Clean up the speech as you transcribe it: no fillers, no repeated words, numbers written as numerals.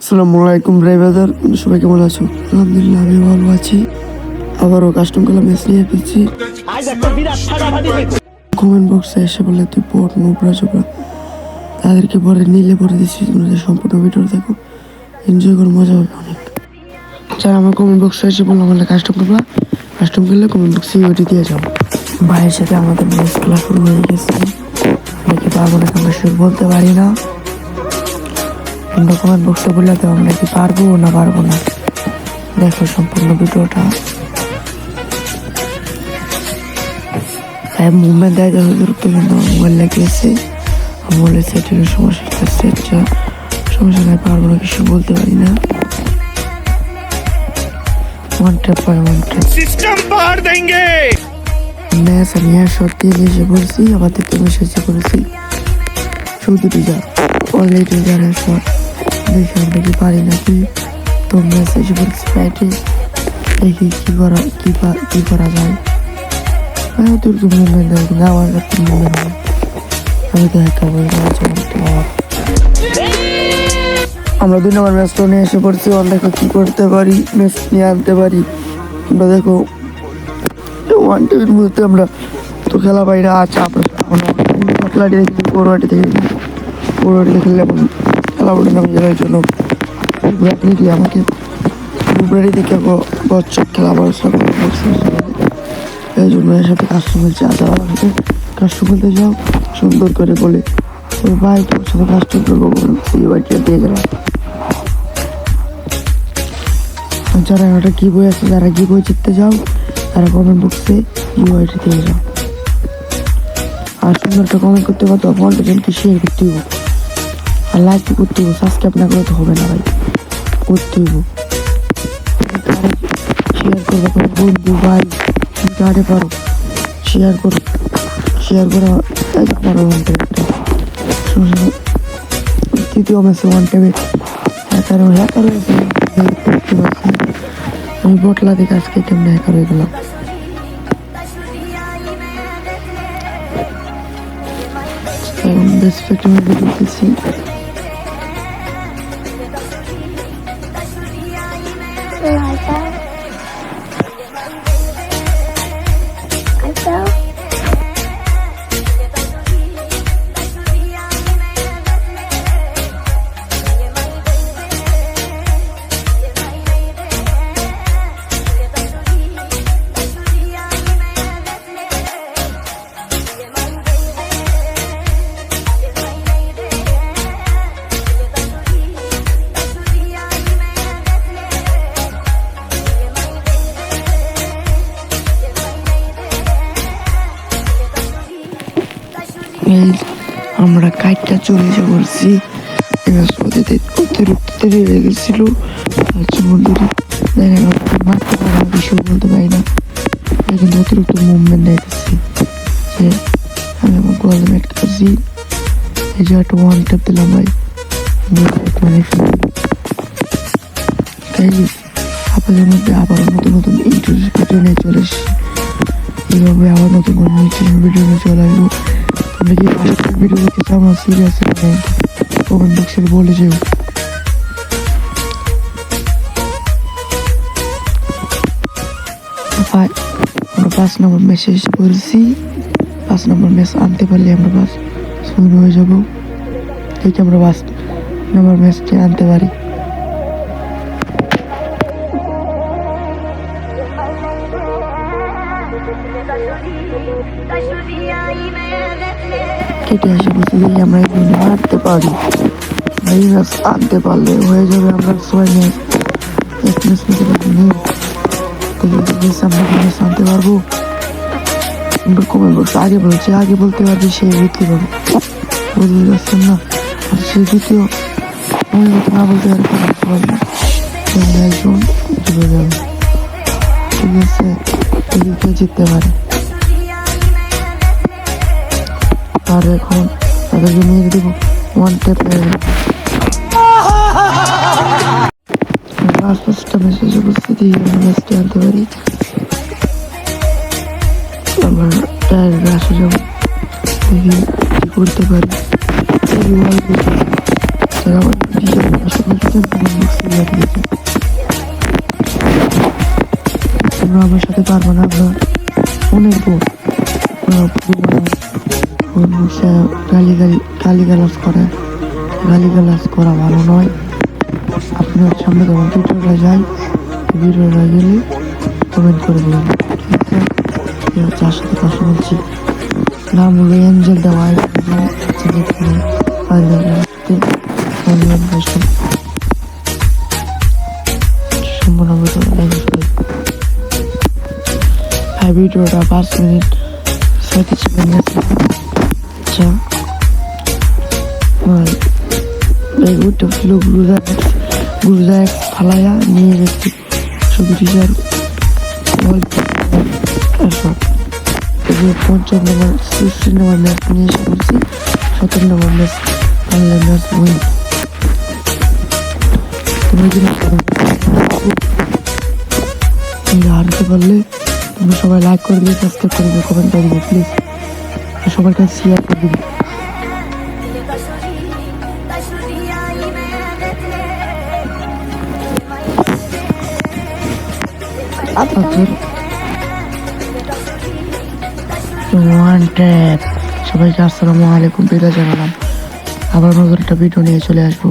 আসসালামু আলাইকুম ড্রাইভারদার, সবাই কেমন আছো? আলহামদুলিল্লাহ আমি ভালো আছি। আবারও কাস্টম করলাম ম্যাচ নিয়ে এসেছি। কমেন্ট বক্সে এসে বলে তুই পট নোবরা চোপড়া, তাদেরকে পরে নিলে পরে দিচ্ছি। তোমরা সম্পূর্ণ ভিডিও দেখো, এনজয় করো, মজা হবে অনেক। যারা আমার কমেন্ট বক্সে এসে বললো আমাদের কাস্টম করবা, কাস্টম করলে কমেন্ট বক্সে ওইটি দিয়ে যাও। ভাইয়ের সাথে আমাদের ম্যাচ খেলা শুরু হয়ে গেছে। দেখি পারবো না, আমরা শুরু বলতে পারি না। তোমরা কমেন্ট বক্সে বলে দাও আমরা কি পারবো না পারবো না। দেখো সম্পূর্ণ ভিডিওটা। মুভমেন্ট দেয় যত দ্রুত, কিন্তু মোবাইল লেগেছে। মোবাইলের সেটিংয়ের সমস্যা, সেটটা সমস্যা নাই, পারবো না, কিছু বলতে পারি না। ওয়ান ট্যাপ পারে, ওয়ান ট্যাপ সিস্টেম পার দেंगे। ম্যাচ আমি সত্যি এসে বলছি, আবার থেকে মেসেজ করেছি 14টি যা অলরেডি যারা শট দেখে আমরা কি পারি নাকি। তো মেসেজ বলছি ফ্লাইটে, দেখি কি করা যায়। তোর তো মুভমেন্ট দেয়, কিন্তু আমার একটা মুভমেন্ট হয়। আমি তো একটা বই আমরা 2 নম্বর ম্যাচটা নিয়ে এসে পড়ছি। দেখো কি করতে পারি, ম্যাচ নিয়ে আনতে পারি। আমরা দেখো ওয়ান টিভির মধ্যে আমরা তো খেলা পাই না। আচ্ছা আমরা খেলাটি দেখি, পড়ুয়াটি দেখি, পড়ুয়াটি খেললে খেলা ওঠে না যাওয়ার জন্য কি আমাকে ফেব্রুয়ারি থেকে বছর খেলা ভরসা করছে। এই জন্য এর সাথে কাস্টমার চাঁদা আমাকে কাস্টম করতে যাও সুন্দর করে বলে ওই ভাই তোর সাথে কাস্টম করবো এই বাড়িটা দিয়ে গেলাম। যারা একটা কি বই আছে, যারা কি বই জিততে যাও তারা কমেন্ট বক্সে ইউআইটি দিয়ে যাও। আর সুন্দর একটা কমেন্ট করতে পারতো, কন্টেন্টকে শেয়ার করতে হবো, আর লাইক করতে হবো। সাবস্ক্রাইব না করলে তো হবে না ভাই, করতে হবো। শেয়ার করবো তোমার বন্ধু ভাই, তুমি কাটে পারো, শেয়ার করো, শেয়ার করে পারো। তৃতীয় ম্যাচে ওয়ান টেবে হ্যাকার হয়েছে, আমি বটলা থেকে আজকে কেমন হ্যাকার হয়ে গেলাম। এখন রেসপেক্ট মধ্যে দেখতেছি। আমরা কাইটটা চলে এসে পড়ছি। অতিরিক্ত দেরি হয়ে গেছিল, মারতে পারা কিছু বলতে পারি না, কিন্তু অতিরিক্ত মুভমেন্ট দেখতেছি যে আমি আমার গোয়াল ম্যাট করছি। এই যে একটা ওয়ান ট্যাপ দিলাম ভাই, তাই আপনাদের মধ্যে আবার নতুন নতুন ইন্টারেস্ট ভিডিও নিয়ে চলে এসেছি। এইভাবে আবার নতুন কোনো ইন্টারেস্ট ভিডিও নিয়ে চলে আসবো। তোমরা কি ভিডিও দেখতে চাও না সিরিয়াস কমেন্ট বক্সে বলে যেও। আমরা 5 নম্বর ম্যাচে করেছি। 5 নম্বর ম্যাচ আনতে পারলে আমরা বাস শুরু হয়ে যাবো। ঠিক আমরা 5 নম্বর ম্যাচটি আনতে পারি। কেটে আসে বসে দেখি আমরা এই দিনে হারতে পারি। এই ম্যাচ আনতে পারলে হয়ে যাবে আমরা 6 ম্যাচ, 1 ম্যাচ নিতে পারি। আমরা ম্যাচ আনতে পারবো। কমেন্ট বক্স আগে বলছে, আগে বলতে পারবে সে বুঝতে পারবে, বুঝতে পারছেন না। আর সে দ্বিতীয় না বলতে পারবে একজন জিতে যাবে। ঠিক আছে, কে জিততে পারে। আর এখন তাদেরকে নিয়ে দেবো ওয়ান ট্যাপ পাঁচটা মেসেজ উপস্থিতি ম্যাচটি আনতে পারি। আমার টায়ার আসে যাবো, দেখি কি করতে পারি। তোমরা আমার সাথে পারবো না, আমরা অনেক গালিগালাজ করা ভালো নয়। আপনার সামনে যখন ভিডিওটা যায়, ভিডিওটা গেলে কমেন্ট করে দেবেন, ঠিক আছে? যার সাথে কথা বলছি নাম হলো এঞ্জেল দেওয়া, ভিডিওটা 5 মিনিট 37 সেকেন্ড গেছে। আচ্ছা ওইটা ছিল গুরুজা এক ফালাইয়া নিয়ে গেছি শুধু টিচার 50 নম্বর 16 নম্বর ম্যাচ নিয়ে এসে করছি, 17 নম্বর ম্যাচ বাংলা ম্যাচ উইন। তোমরা যদি হারতে পারলে তোমরা সবাই লাইক করে দিবে, সাবস্ক্রাইব করে দিবে, কমেন্ট করে দিবে প্লিজ, সবার কাছে শেয়ার করে দিবে। সবাইকে আসসালামু আলাইকুম, বিদায় জানালাম। আবার নতুন একটা ভিডিও নিয়ে চলে আসবো।